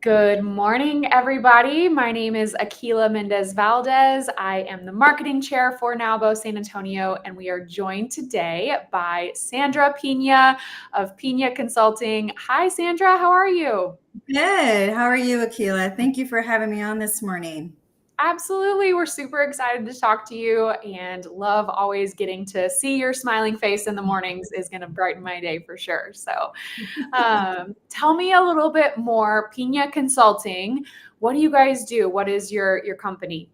Good morning, everybody. My name is Akila Mendez Valdez. I am the marketing chair for NAWBO San Antonio, and we are joined today by Sandra Piña of Piña Consulting. Hi, Sandra. How are you? Good. How are you, Akila? Thank you for having me on this morning. Absolutely. We're super excited to talk to you and love always getting to see your smiling face in the mornings is going to brighten my day for sure. So, tell me a little bit more. Piña Consulting. What do you guys do? What is your company?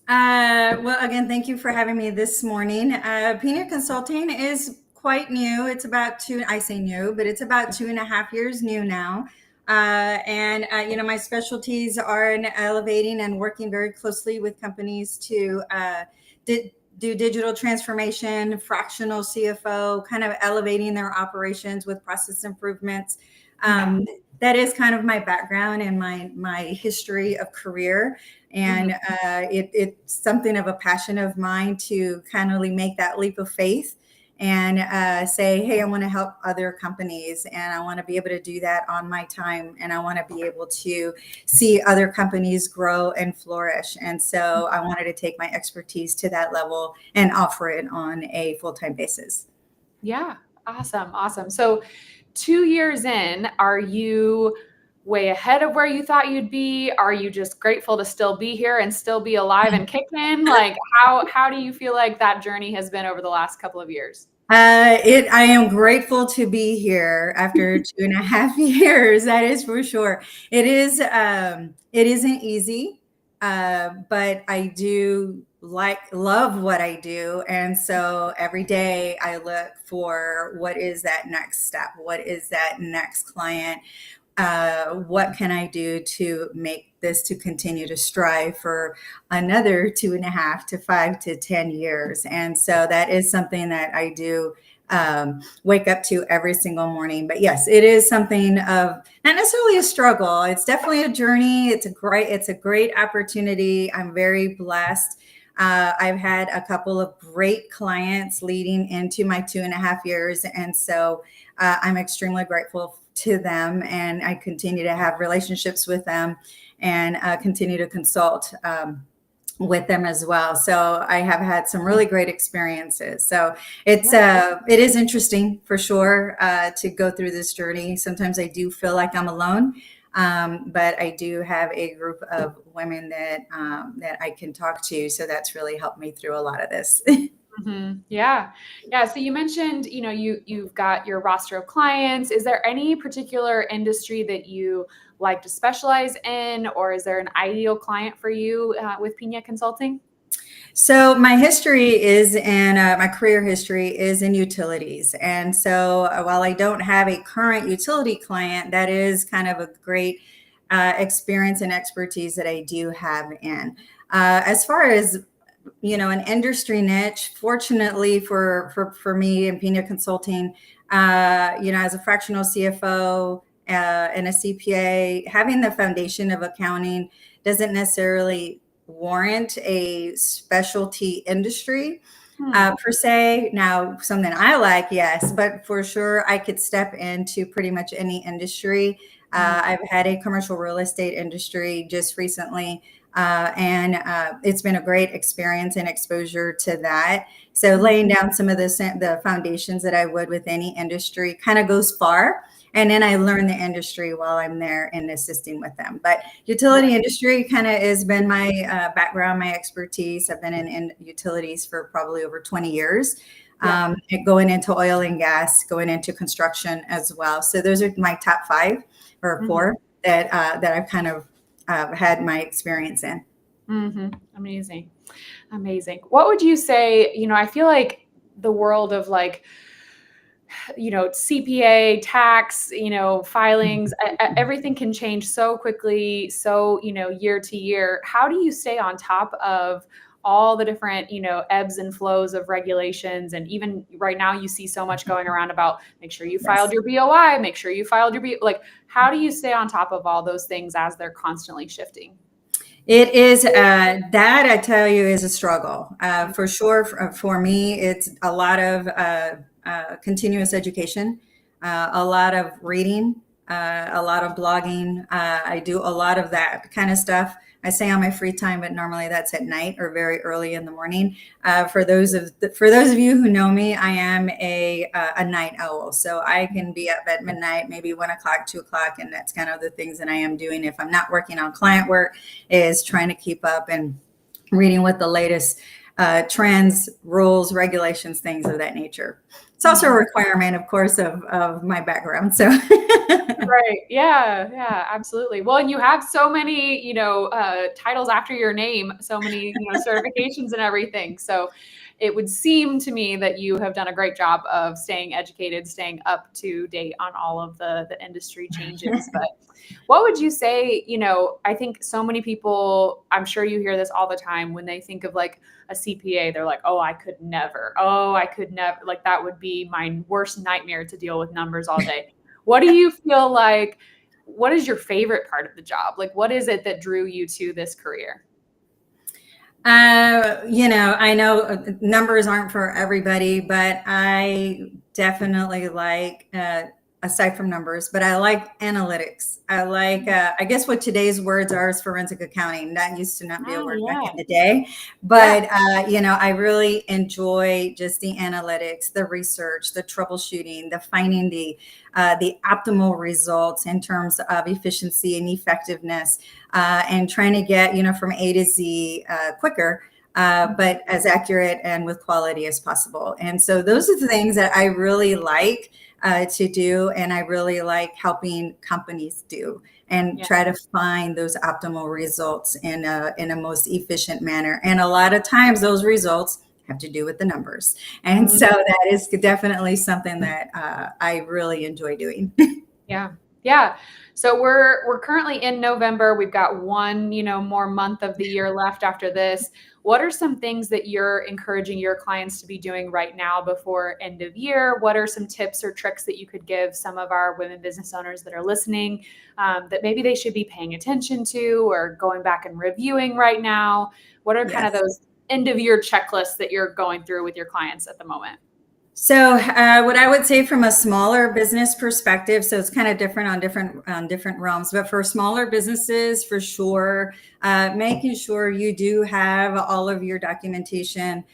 Well, again, thank you for having me this morning. Piña Consulting is quite new. It's about I say new, but it's about 2.5 years new now. My specialties are in elevating and working very closely with companies to do digital transformation, fractional CFO, kind of elevating their operations with process improvements. Um, that is kind of my background and my history of career. And it's something of a passion of mine to kind of make that leap of faith and say, hey, I want to help other companies and I want to be able to do that on my time. And I want to be able to see other companies grow and flourish. And so I wanted to take my expertise to that level and offer it on a full-time basis. Yeah. Awesome. Awesome. So 2 years in, are you way ahead of where you thought you'd be? Are you just grateful to still be here and still be alive and kicking? Like how do you feel like that journey has been over the last couple of years? I am grateful to be here after 2.5 years. That is for sure. It isn't easy, but I do love what I do. And so every day I look for what is that next step? What is that next client? What can I do to make this to continue to strive for another 2.5 to 5 to 10 years? And so that is something that I do wake up to every single morning. But yes, it is something of not necessarily a struggle. It's definitely a journey. It's a great opportunity. I'm very blessed. I've had a couple of great clients leading into my 2.5 years. And so I'm extremely grateful to them, and I continue to have relationships with them and continue to consult with them as well. So I have had some really great experiences. So it is interesting for sure to go through this journey. Sometimes I do feel like I'm alone, but I do have a group of women that I can talk to. So that's really helped me through a lot of this. Yeah. Yeah. So you mentioned, you've got your roster of clients. Is there any particular industry that you like to specialize in, or is there an ideal client for you with Piña Consulting? So my history is in my career history is in utilities. And so while I don't have a current utility client, that is kind of a great experience and expertise that I do have in. As far as an industry niche, fortunately for me in Piña Consulting, as a fractional CFO and a CPA, having the foundation of accounting doesn't necessarily warrant a specialty industry per se. Now, something I like, yes, but for sure I could step into pretty much any industry. I've had a commercial real estate industry just recently, and it's been a great experience and exposure to that. So laying down some of the foundations that I would with any industry kind of goes far. And then I learn the industry while I'm there and assisting with them. But utility industry kind of has been my background, my expertise. I've been in utilities for probably over 20 years, going into oil and gas, going into construction as well. So those are my top 5 or 4 that I've kind of had my experience in. Amazing. Amazing. What would you say, I feel like the world of CPA, tax, filings, everything can change so quickly, so, year to year. How do you stay on top of all the different, ebbs and flows of regulations? And even right now you see so much going around about make sure you filed your BOI, make sure you filed your how do you stay on top of all those things as they're constantly shifting? It is that I tell you is a struggle for sure. For me, it's a lot of continuous education, a lot of reading, a lot of blogging. I do a lot of that kind of stuff. I say on my free time, but normally that's at night or very early in the morning. For those of you who know me, I am a night owl, so I can be up at midnight, maybe 1 o'clock, 2 o'clock, and that's kind of the things that I am doing if I'm not working on client work, is trying to keep up and reading what the latest trends, rules, regulations, things of that nature. It's also a requirement, of course, of my background. So Right. Yeah. Yeah. Absolutely. Well, and you have so many, titles after your name, so many, certifications and everything. So it would seem to me that you have done a great job of staying educated, staying up to date on all of the industry changes. But what would you say, I think so many people, I'm sure you hear this all the time when they think of like a CPA, they're like, oh, I could never. Oh, I could never. Like that would be my worst nightmare to deal with numbers all day. What do you feel like? What is your favorite part of the job? Like, what is it that drew you to this career? I know numbers aren't for everybody, but I definitely like, aside from numbers, but I like analytics. I like, I guess what today's words are is forensic accounting. That used to not be a Oh, word back yeah. in the day, Yeah. but, I really enjoy just the analytics, the research, the troubleshooting, the finding the optimal results in terms of efficiency and effectiveness, and trying to get, from A to Z quicker, but as accurate and with quality as possible. And so those are the things that I really like to do, and I really like helping companies do, and Yeah. try to find those optimal results in a most efficient manner. And a lot of times those results have to do with the numbers. And so that is definitely something that I really enjoy doing. Yeah. Yeah. So we're currently in November. We've got one, more month of the year left after this. What are some things that you're encouraging your clients to be doing right now before end of year? What are some tips or tricks that you could give some of our women business owners that are listening, that maybe they should be paying attention to or going back and reviewing right now? What are kind of Yes. those end of year checklists that you're going through with your clients at the moment? So, what I would say from a smaller business perspective, so it's kind of different on different realms, but for smaller businesses, for sure, making sure you do have all of your documentation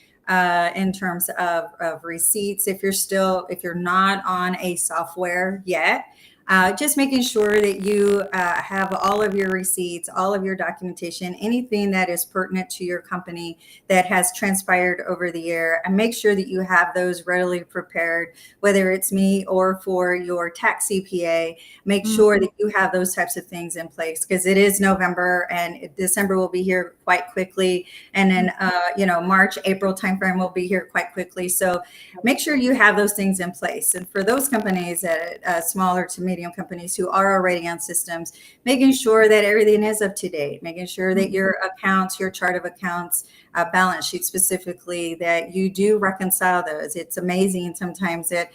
in terms of receipts. If you're not on a software yet, just making sure that you have all of your receipts, all of your documentation, anything that is pertinent to your company that has transpired over the year, and make sure that you have those readily prepared, whether it's me or for your tax CPA. Make sure that you have those types of things in place, because it is November and December will be here quite quickly. And then, March, April timeframe will be here quite quickly. So make sure you have those things in place. And for those companies, smaller to medium companies who are already on systems, making sure that everything is up to date, making sure that your accounts, your chart of accounts, balance sheet specifically, that you do reconcile those. It's amazing sometimes that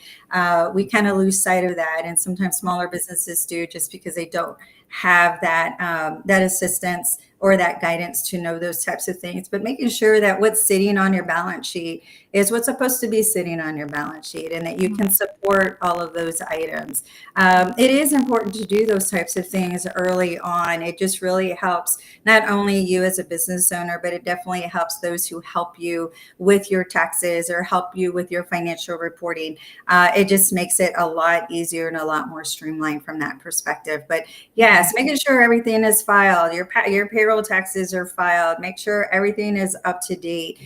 we kind of lose sight of that, and sometimes smaller businesses do, just because they don't have that assistance or that guidance to know those types of things. But making sure that what's sitting on your balance sheet is what's supposed to be sitting on your balance sheet, and that you can support all of those items. It is important to do those types of things early on. It just really helps not only you as a business owner, but it definitely helps those who help you with your taxes or help you with your financial reporting. It just makes it a lot easier and a lot more streamlined from that perspective. But yes, making sure everything is filed, your payroll taxes are filed, make sure everything is up to date.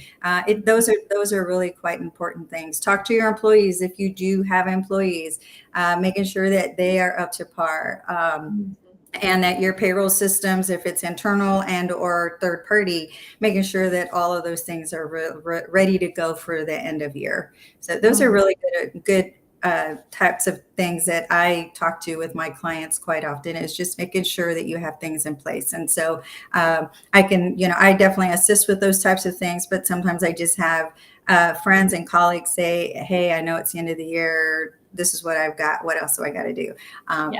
Those are really quite important things. Talk to your employees if you do have employees, making sure that they are up to par. And that your payroll systems, if it's internal and or third party, making sure that all of those things are ready to go for the end of year. So those are really good types of things that I talk to with my clients quite often, is just making sure that you have things in place. And so I can, I definitely assist with those types of things, but sometimes I just have friends and colleagues say, hey, I know it's the end of the year. This is what I've got. What else do I got to do?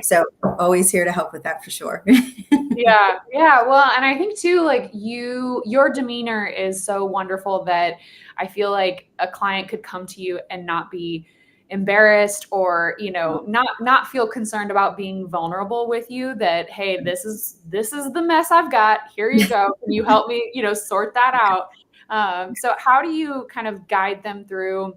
So always here to help with that for sure. Yeah. Yeah. Well, and I think too, like your demeanor is so wonderful that I feel like a client could come to you and not be embarrassed or, you know, not feel concerned about being vulnerable with you, that, hey, this is the mess I've got. Here you go. Can you help me, you know, sort that out? So how do you kind of guide them through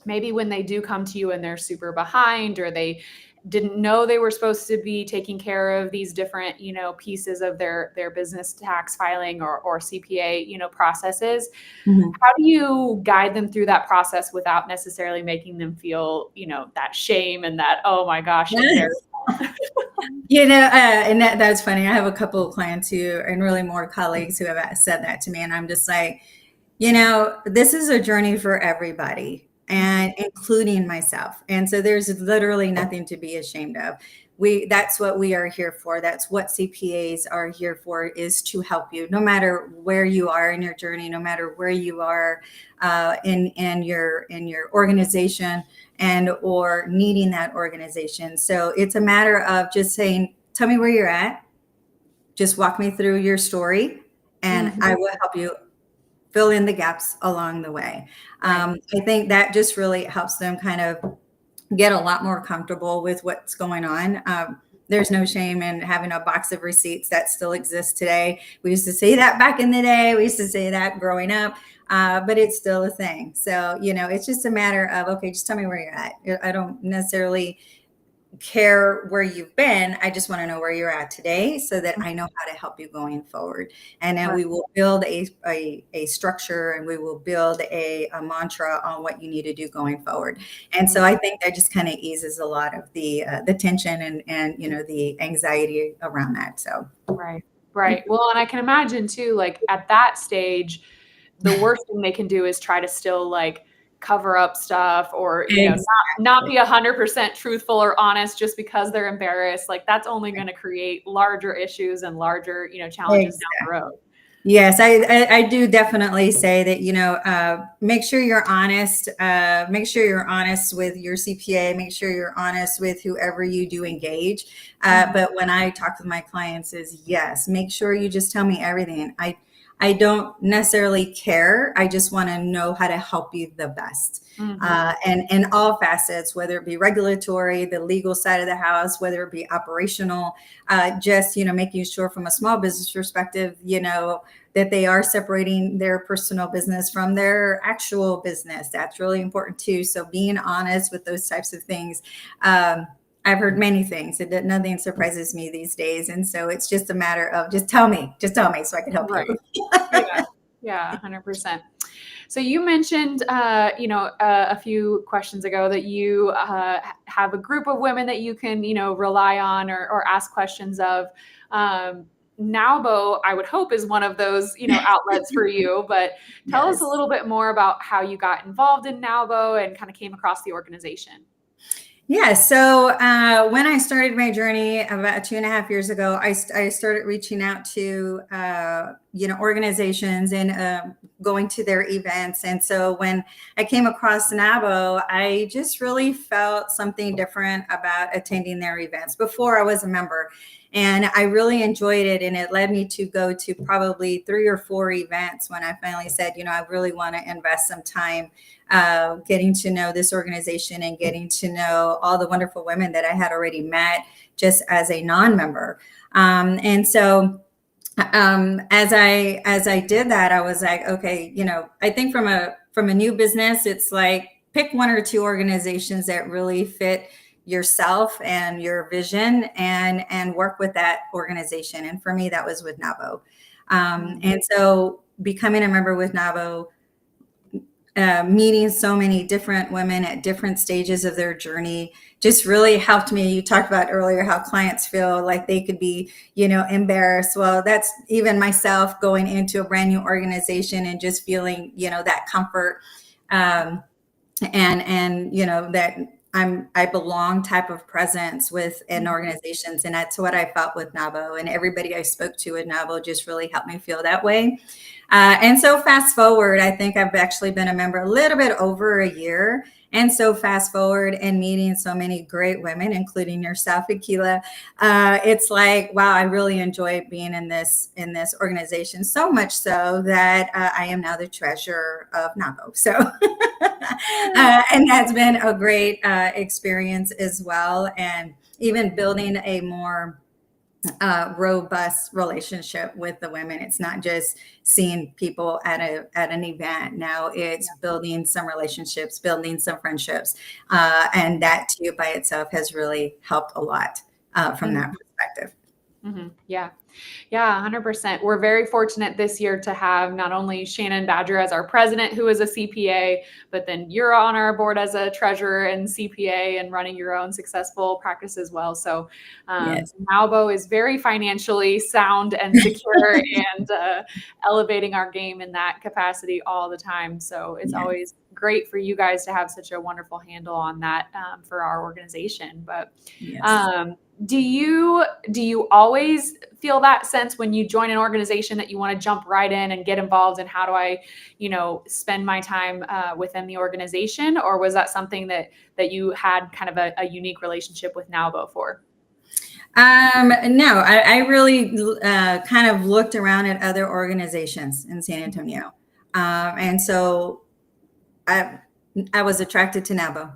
maybe when they do come to you and they're super behind, or they didn't know they were supposed to be taking care of these different, you know, pieces of their business tax filing or CPA, you know, processes? Mm-hmm. How do you guide them through that process without necessarily making them feel, you know, that shame and that, oh my gosh, You know, and that's funny. I have a couple of clients who, and really more colleagues who have said that to me. And I'm just like, you know, this is a journey for everybody, and including myself. And so there's literally nothing to be ashamed of. That's what we are here for. That's what CPAs are here for, is to help you, no matter where you are in your journey, no matter where you are in your organization and or needing that organization. So it's a matter of just saying, tell me where you're at. Just walk me through your story, and I will help you fill in the gaps along the way. I think that just really helps them kind of get a lot more comfortable with what's going on. There's no shame in having a box of receipts. That still exists today. We used to say that back in the day. We used to say that growing up, but it's still a thing. So, you know, it's just a matter of, okay, just tell me where you're at. I don't necessarily care where you've been. I just want to know where you're at today, so that I know how to help you going forward. And then we will build a structure, and we will build a mantra on what you need to do going forward. And so I think that just kind of eases a lot of the tension and you know, the anxiety around that. So right. Well, and I can imagine too, like at that stage, the worst thing they can do is try to still like cover up stuff, or, you know, not be 100% truthful or honest just because they're embarrassed. Like that's only going to create larger issues and larger, you know, challenges down the road. Yes, I do definitely say that, you know, make sure you're honest. Make sure you're honest with your CPA. Make sure you're honest with whoever you do engage. But when I talk with my clients, is yes, make sure you just tell me everything. I don't necessarily care. I just want to know how to help you the best. And in all facets, whether it be regulatory, the legal side of the house, whether it be operational, just, you know, making sure from a small business perspective, you know, that they are separating their personal business from their actual business. That's really important too. So being honest with those types of things. I've heard many things. Nothing surprises me these days. And so it's just a matter of just tell me so I can help you. Yeah, 100%. So you mentioned, you know, a few questions ago that you have a group of women that you can, you know, rely on or ask questions of. NAWBO, I would hope, is one of those, you know, outlets for you. But tell us a little bit more about how you got involved in NAWBO and kind of came across the organization. Yeah. So when I started my journey about 2.5 years ago, I started reaching out to, you know, organizations and going to their events. And so when I came across NAWBO, I just really felt something different about attending their events. Before I was a member, and I really enjoyed it. And it led me to go to probably 3 or 4 events when I finally said, you know, I really want to invest some time getting to know this organization and getting to know all the wonderful women that I had already met just as a non-member. And so as I did that, I was like, okay, you know, I think from a new business, it's like pick 1 or 2 organizations that really fit yourself and your vision, and work with that organization. And for me, that was with NAWBO. And so becoming a member with NAWBO, meeting so many different women at different stages of their journey just really helped me. You talked about earlier how clients feel like they could be, you know, embarrassed. Well, that's even myself going into a brand new organization and just feeling, you know, that comfort, and you know, that I belong type of presence within organizations. And that's what I felt with NAWBO, and everybody I spoke to at NAWBO just really helped me feel that way. And so fast forward, I think I've actually been a member a little bit over a year. And so fast forward and meeting so many great women, including yourself, Akila, it's like, wow, I really enjoy being in this organization, so much so that I am now the treasurer of NAWBO. So, and that's been a great experience as well, and even building a more robust relationship with the women. It's not just seeing people at an event. Now it's building some relationships, building some friendships, and that too by itself has really helped a lot from that perspective. Mm-hmm. Yeah. Yeah, 100%. We're very fortunate this year to have not only Shannon Badger as our president, who is a CPA, but then you're on our board as a treasurer and CPA and running your own successful practice as well. So Yes. NAWBO is very financially sound and secure and elevating our game in that capacity all the time. So it's Yes. always great for you guys to have such a wonderful handle on that for our organization. But Yes. do you always feel that sense when you join an organization that you want to jump right in and get involved in how do I, spend my time within the organization? Or was that something that you had kind of a unique relationship with NAWBO for? No, I really kind of looked around at other organizations in San Antonio. And so I was attracted to NAWBO.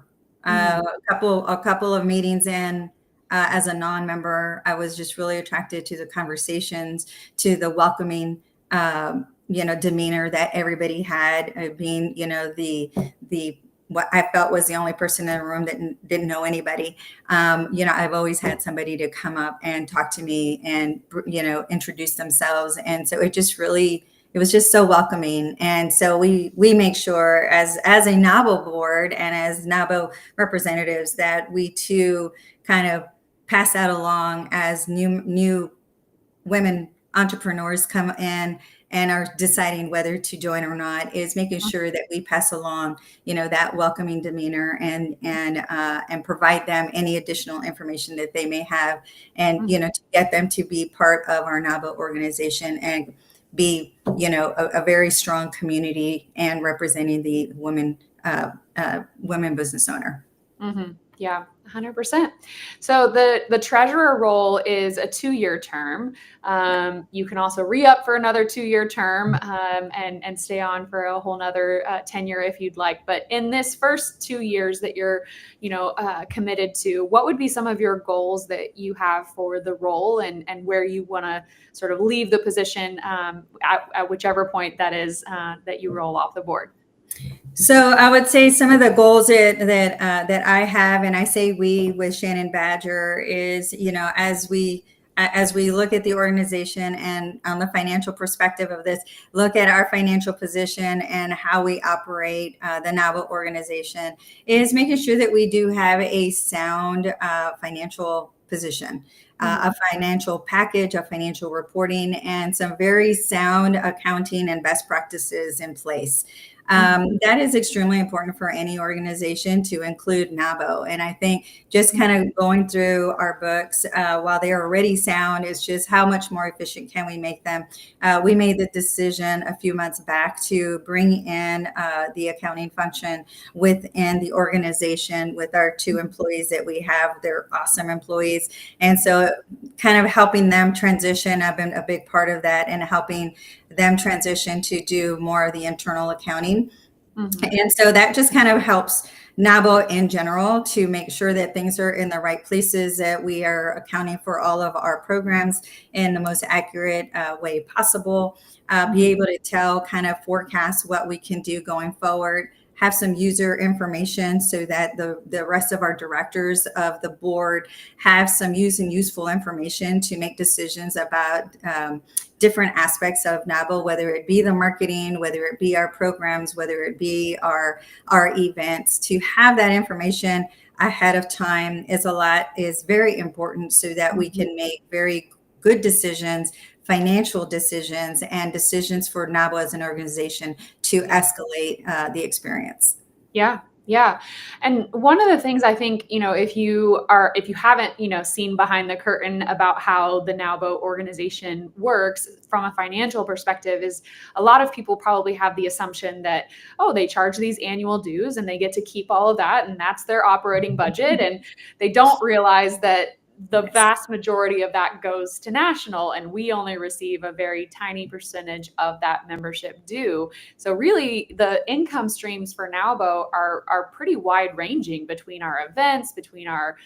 A couple of meetings in, as a non-member, I was just really attracted to the conversations, to the welcoming, demeanor that everybody had, being, the what I felt was the only person in the room that didn't know anybody. I've always had somebody to come up and talk to me and, introduce themselves. And so it was just so welcoming. And so we make sure as a NAWBO board and as NAWBO representatives that we too kind of pass that along as new women entrepreneurs come in and are deciding whether to join or not, is making sure that we pass along, that welcoming demeanor and provide them any additional information that they may have, and to get them to be part of our NAWBO organization and be, a very strong community and representing the women business owner. Mm-hmm. Yeah, 100%. So the treasurer role is a 2-year term. You can also re-up for another 2-year term and stay on for a whole nother tenure if you'd like. But in this first 2 years that you're, committed to, what would be some of your goals that you have for the role and where you want to sort of leave the position at whichever point that is that you roll off the board? So I would say some of the goals that I have, and I say we with Shannon Badger, is, as we look at the organization and on the financial perspective of this, look at our financial position and how we operate the NAWBO organization, is making sure that we do have a sound financial position, a financial package, a financial reporting, and some very sound accounting and best practices in place. That is extremely important for any organization to include NAWBO. And I think just kind of going through our books, while they are already sound, it's just how much more efficient can we make them? We made the decision a few months back to bring in the accounting function within the organization with our 2 employees that we have. They're awesome employees. And so kind of helping them transition, I've been a big part of that, and helping them transition to do more of the internal accounting. And so that just kind of helps NAWBO in general to make sure that things are in the right places, that we are accounting for all of our programs in the most accurate way possible, be able to kind of forecast what we can do going forward, have some user information so that the rest of our directors of the board have some useful information to make decisions about different aspects of NAWBO, whether it be the marketing, whether it be our programs, whether it be our events. To have that information ahead of time is very important so that we can make very good decisions, financial decisions, and decisions for NAWBO as an organization to escalate the experience. Yeah. Yeah. And one of the things I think, if you haven't, seen behind the curtain about how the NAWBO organization works from a financial perspective is a lot of people probably have the assumption that, oh, they charge these annual dues and they get to keep all of that and that's their operating budget. And they don't realize that the Yes. vast majority of that goes to national and we only receive a very tiny percentage of that membership due. So really, the income streams for NAWBO are pretty wide ranging between our events, between our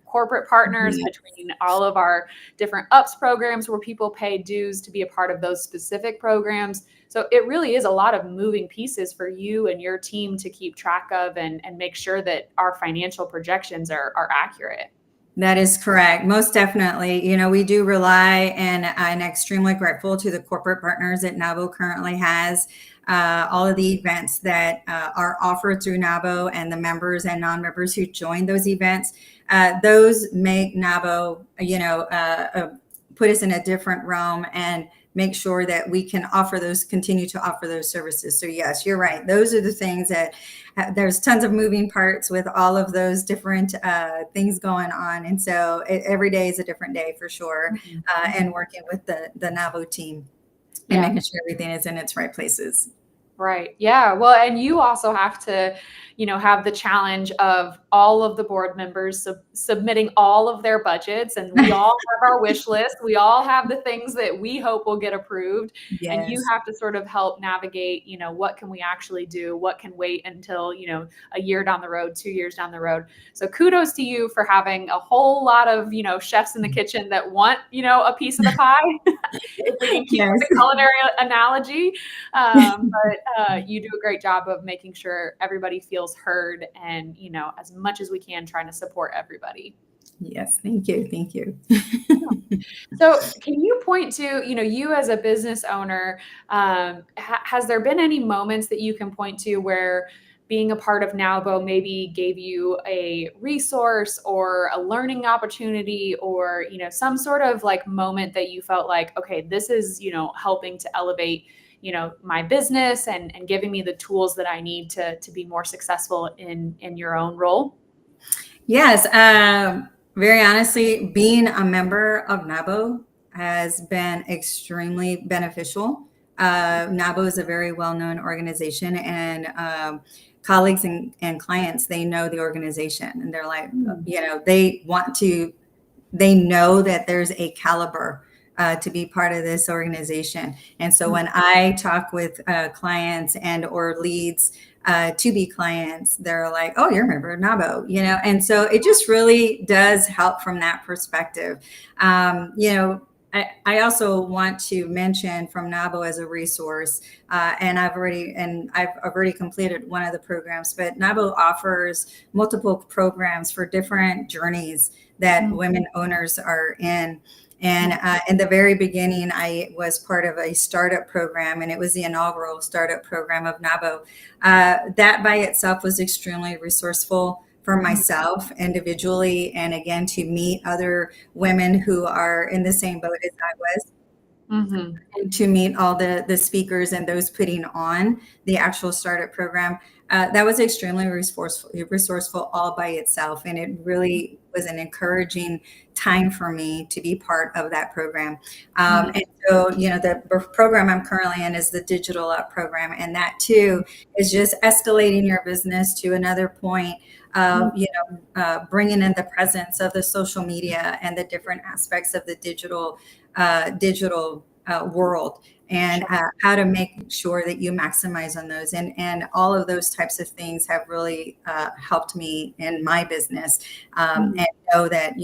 corporate partners, Yeah. between all of our different UPS programs where people pay dues to be a part of those specific programs. So it really is a lot of moving pieces for you and your team to keep track of and make sure that our financial projections are accurate. That is correct. Most definitely. We do rely, and I'm extremely grateful to the corporate partners that NAWBO currently has. All of the events that are offered through NAWBO and the members and non-members who join those events, those make NAWBO, put us in a different realm and make sure that we can continue to offer those services. So yes, you're right. Those are the things that there's tons of moving parts with all of those different things going on. And so every day is a different day for sure. And working with the NAWBO team and Yeah. making sure everything is in its right places. Right. Yeah. Well, and you also have to, have the challenge of all of the board members submitting all of their budgets, and we all have our wish list. We all have the things that we hope will get approved, and you Yes. have to sort of help navigate, what can we actually do? What can wait until, a year down the road, 2 years down the road. So kudos to you for having a whole lot of, chefs in the kitchen that want, a piece of the pie, if we can keep with Yes. the culinary analogy. But you do a great job of making sure everybody feels heard and, as much as we can, trying to support everybody. Yes. Thank you. Thank you. So can you point to, you as a business owner, has there been any moments that you can point to where being a part of NAWBO maybe gave you a resource or a learning opportunity or, some sort of like moment that you felt like, okay, this is, helping to elevate, my business and giving me the tools that I need to be more successful in your own role? Yes, very honestly, being a member of NAWBO has been extremely beneficial. NAWBO is a very well-known organization, and colleagues and clients, they know the organization, and they're like, they know that there's a caliber to be part of this organization. And so when I talk with clients and or leads to be clients, they're like, oh, you're a member of NAWBO, and so it just really does help from that perspective. I also want to mention from NAWBO as a resource, and I've already completed one of the programs, but NAWBO offers multiple programs for different journeys that women owners are in. And in the very beginning, I was part of a startup program, and it was the inaugural startup program of NAWBO. That by itself was extremely resourceful for myself individually, and again, to meet other women who are in the same boat as I was. Mm-hmm. And to meet all the speakers and those putting on the actual startup program. That was extremely resourceful all by itself. And it really was an encouraging time for me to be part of that program. And so, the program I'm currently in is the Digital Up program. And that too is just escalating your business to another point of, bringing in the presence of the social media and the different aspects of the digital world, and how to make sure that you maximize on those, and all of those types of things have really helped me in my business, and know that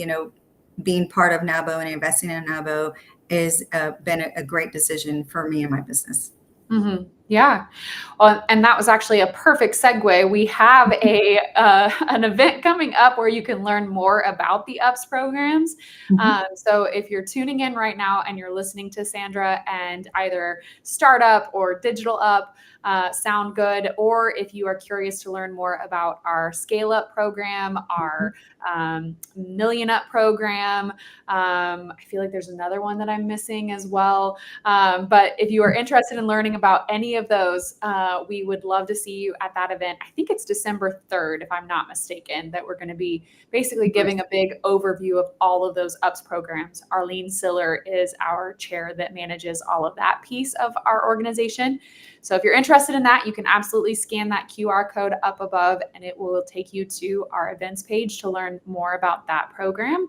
being part of NAWBO and investing in NAWBO is been a great decision for me and my business. Mm-hmm. Yeah. Well, and that was actually a perfect segue. We have an event coming up where you can learn more about the UPS programs. So if you're tuning in right now and you're listening to Sandra and either Startup or Digital Up sound good, or if you are curious to learn more about our Scale Up program, our Million Up program, I feel like there's another one that I'm missing as well. But if you are interested in learning about any of those, we would love to see you at that event. I think it's December 3rd, if I'm not mistaken, that we're going to be basically giving a big overview of all of those UPS programs. Arlene Siller is our chair that manages all of that piece of our organization. So if you're interested in that, you can absolutely scan that QR code up above, and it will take you to our events page to learn more about that program.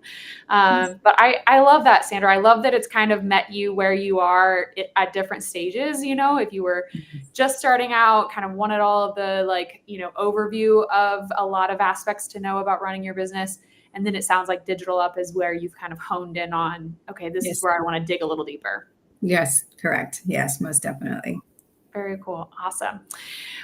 But I love that, Sandra. I love that it's kind of met you where you are at different stages. If you were just starting out, kind of wanted all of the overview of a lot of aspects to know about running your business. And then it sounds like Digital Up is where you've kind of honed in on, okay, this is where I want to dig a little deeper. Yes, correct. Yes, most definitely. Very cool. Awesome.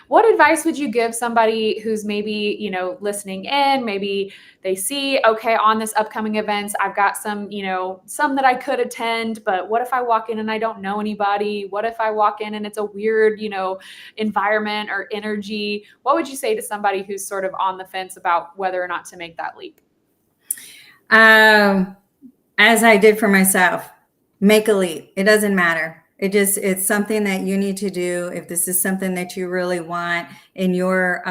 What advice would you give somebody who's maybe, listening in, maybe they see, okay, on this upcoming events, I've got some that I could attend, but what if I walk in and I don't know anybody? What if I walk in and it's a weird, environment or energy? What would you say to somebody who's sort of on the fence about whether or not to make that leap? As I did for myself, make a leap. It doesn't matter. It's something that you need to do. If this is something that you really want in your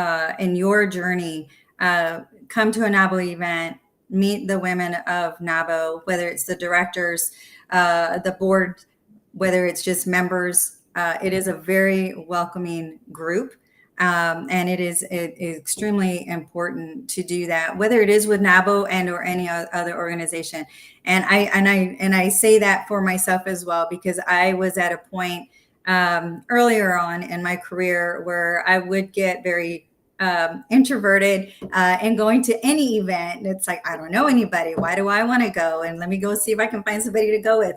journey, come to a NAWBO event, meet the women of NAWBO, whether it's the directors, the board, whether it's just members. It is a very welcoming group. And it is extremely important to do that, whether it is with NAWBO and or any other organization. And I say that for myself as well, because I was at a point earlier on in my career where I would get very introverted and going to any event. And it's like, I don't know anybody. Why do I want to go? And let me go see if I can find somebody to go with.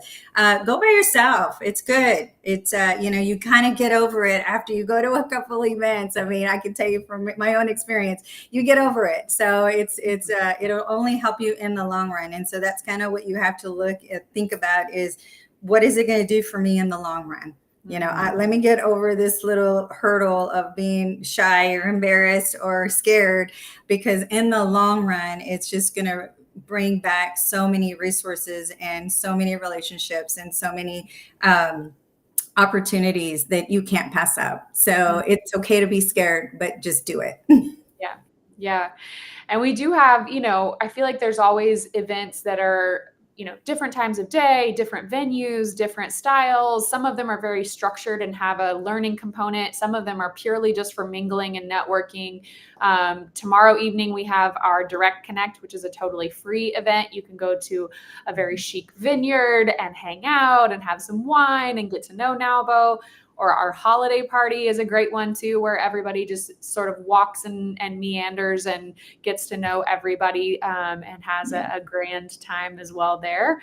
Go by yourself. It's good. It's, you kind of get over it after you go to a couple events. I mean, I can tell you from my own experience, you get over it. So it'll only help you in the long run. And so that's kind of what you have to think about is, what is it going to do for me in the long run? Let me get over this little hurdle of being shy or embarrassed or scared, because in the long run, it's just going to bring back so many resources and so many relationships and so many opportunities that you can't pass up. So it's okay to be scared, but just do it. Yeah. And we do have, I feel like there's always events that are different times of day, different venues, different styles. Some of them are very structured and have a learning component. Some of them are purely just for mingling and networking. Tomorrow evening, we have our Direct Connect, which is a totally free event. You can go to a very chic vineyard and hang out and have some wine and get to know NAWBO. Or our holiday party is a great one too, where everybody just sort of walks and meanders and gets to know everybody and has a grand time as well there.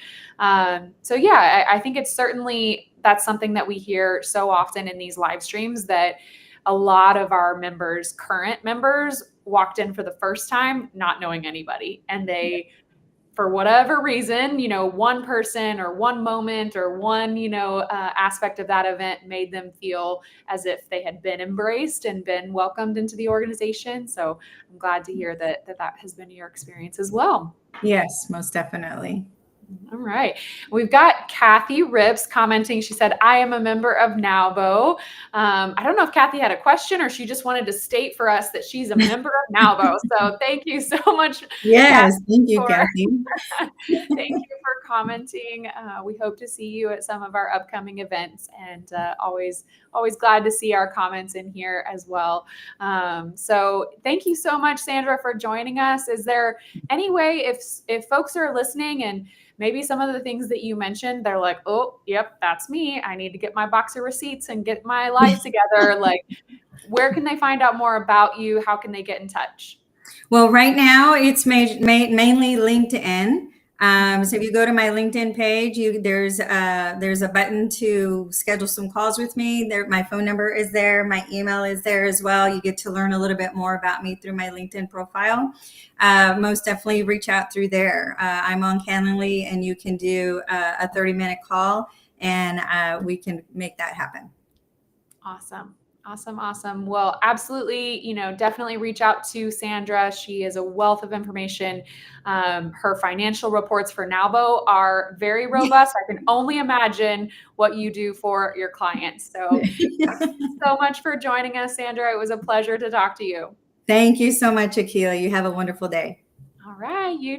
So yeah, I think that's something that we hear so often in these live streams, that a lot of our current members walked in for the first time not knowing anybody, and they, for whatever reason, one person or one moment or one, aspect of that event made them feel as if they had been embraced and been welcomed into the organization. So I'm glad to hear that has been your experience as well. Yes, most definitely. All right. We've got Kathy Rips commenting. She said, I am a member of NAWBO. I don't know if Kathy had a question or she just wanted to state for us that she's a member of NAWBO. So thank you so much. Yes, thank you, Kathy. Thank you for commenting. We hope to see you at some of our upcoming events, and always glad to see our comments in here as well. So thank you so much, Sandra, for joining us. Is there any way, if folks are listening and maybe some of the things that you mentioned, they're like, oh, yep, that's me. I need to get my box of receipts and get my life together. Like, where can they find out more about you? How can they get in touch? Well, right now it's mainly LinkedIn. So if you go to my LinkedIn page, there's a button to schedule some calls with me. There, my phone number is there. My email is there as well. You get to learn a little bit more about me through my LinkedIn profile. Most definitely reach out through there. I'm on Calendly, and you can do a 30-minute call, and we can make that happen. Awesome. Awesome, awesome. Well, absolutely, definitely reach out to Sandra. She is a wealth of information. Her financial reports for NAWBO are very robust. I can only imagine what you do for your clients. So thanks so much for joining us, Sandra. It was a pleasure to talk to you. Thank you so much, Akila. You have a wonderful day. All right, you